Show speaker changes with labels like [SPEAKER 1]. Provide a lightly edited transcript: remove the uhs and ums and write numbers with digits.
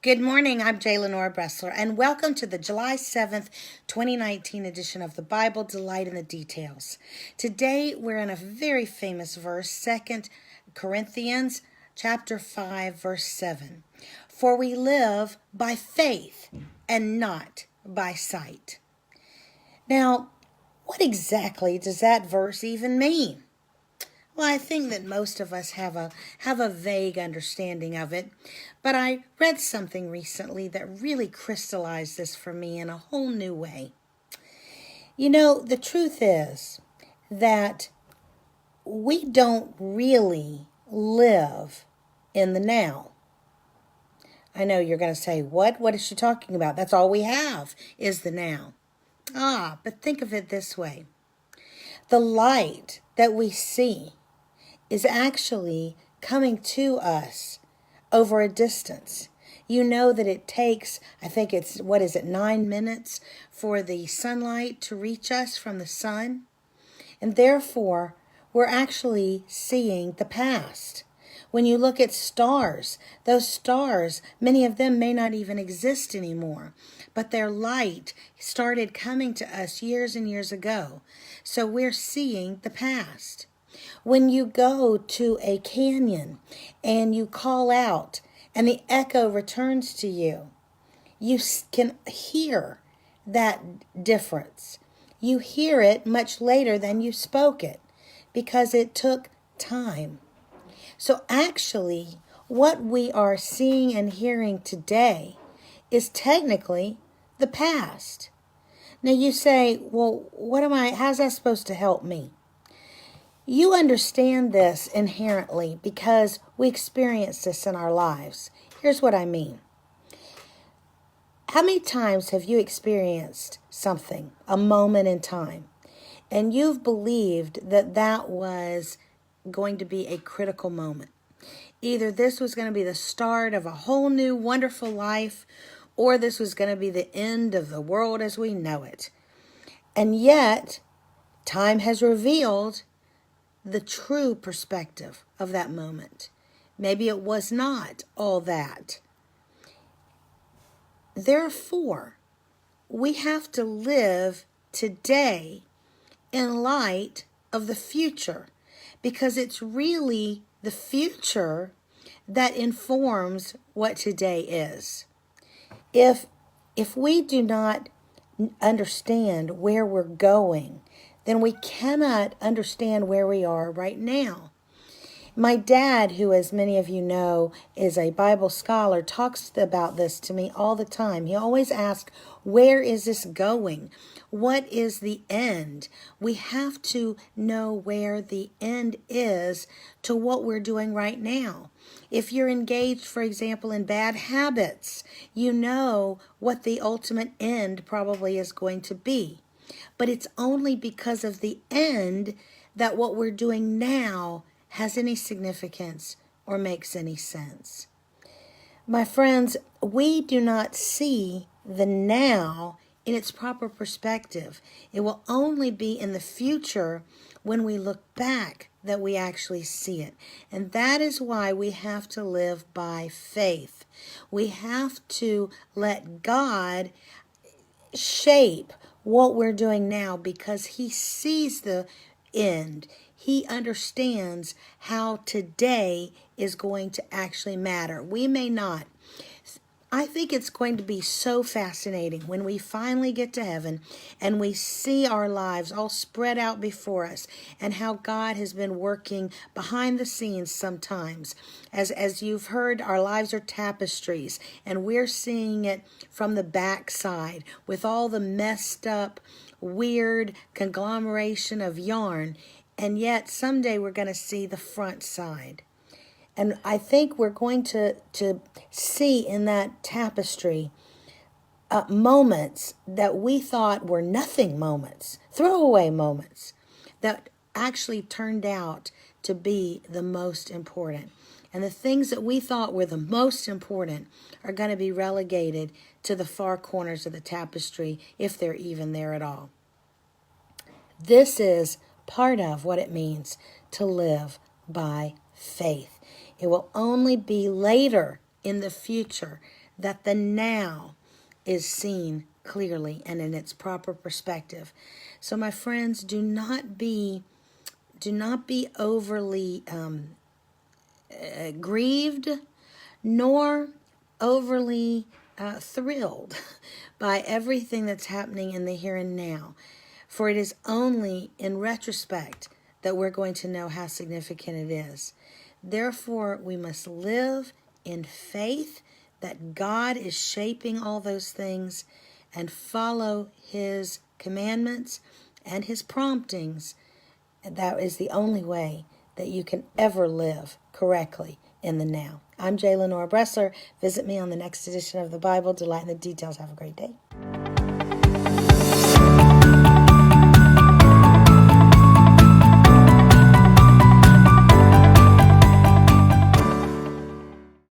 [SPEAKER 1] Good morning, I'm J. Lenore Bressler, and welcome to the July 7th, 2019 edition of the Bible Delight in the Details. Today, we're in a very famous verse, 2 Corinthians chapter 5, verse 7. For we live by faith and not by sight. Now, what exactly does that verse even mean? Well, I think that most of us have a vague understanding of it, but I read something recently that really crystallized this for me in a whole new way. You know, the truth is that we don't really live in the now. I know you're going to say, what? What is she talking about? That's all we have is the now. But think of it this way. The light that we see is actually coming to us over a distance. You know that it takes, I think it's, 9 minutes for the sunlight to reach us from the sun? And therefore, we're actually seeing the past. When you look at stars, those stars, many of them may not even exist anymore, but their light started coming to us years and years ago. So we're seeing the past. When you go to a canyon and you call out and the echo returns to you, you can hear that difference. You hear it much later than you spoke it because it took time. So actually, what we are seeing and hearing today is technically the past. Now you say, well, how's that supposed to help me? You understand this inherently because we experience this in our lives. Here's what I mean. How many times have you experienced something, a moment in time, and you've believed that that was going to be a critical moment? Either this was going to be the start of a whole new wonderful life, or this was going to be the end of the world as we know it. And yet, time has revealed the true perspective of that moment. Maybe it was not all that. Therefore, we have to live today in light of the future, because it's really the future that informs what today is. If we do not understand where we're going, then we cannot understand where we are right now. My dad, who, as many of you know, is a Bible scholar, talks about this to me all the time. He always asks, where is this going? What is the end? We have to know where the end is to what we're doing right now. If you're engaged, for example, in bad habits, you know what the ultimate end probably is going to be. But it's only because of the end that what we're doing now has any significance or makes any sense. My friends, we do not see the now in its proper perspective. It will only be in the future when we look back that we actually see it. And that is why we have to live by faith. We have to let God shape what we're doing now because He sees the end. He understands how today is going to actually matter. We may not. I think it's going to be so fascinating when we finally get to heaven and we see our lives all spread out before us and how God has been working behind the scenes sometimes. As you've heard, our lives are tapestries and we're seeing it from the backside with all the messed up, weird conglomeration of yarn. And yet someday we're going to see the front side. And I think we're going to see in that tapestry moments that we thought were nothing moments, throwaway moments, that actually turned out to be the most important. And the things that we thought were the most important are going to be relegated to the far corners of the tapestry, if they're even there at all. This is part of what it means to live by faith. It will only be later in the future that the now is seen clearly and in its proper perspective. So my friends, do not be overly grieved, nor overly thrilled by everything that's happening in the here and now. For it is only in retrospect that we're going to know how significant it is. Therefore, we must live in faith that God is shaping all those things and follow His commandments and His promptings. And that is the only way that you can ever live correctly in the now. I'm J. Lenore Bressler. Visit me on the next edition of the Bible. Delight in the details. Have a great day.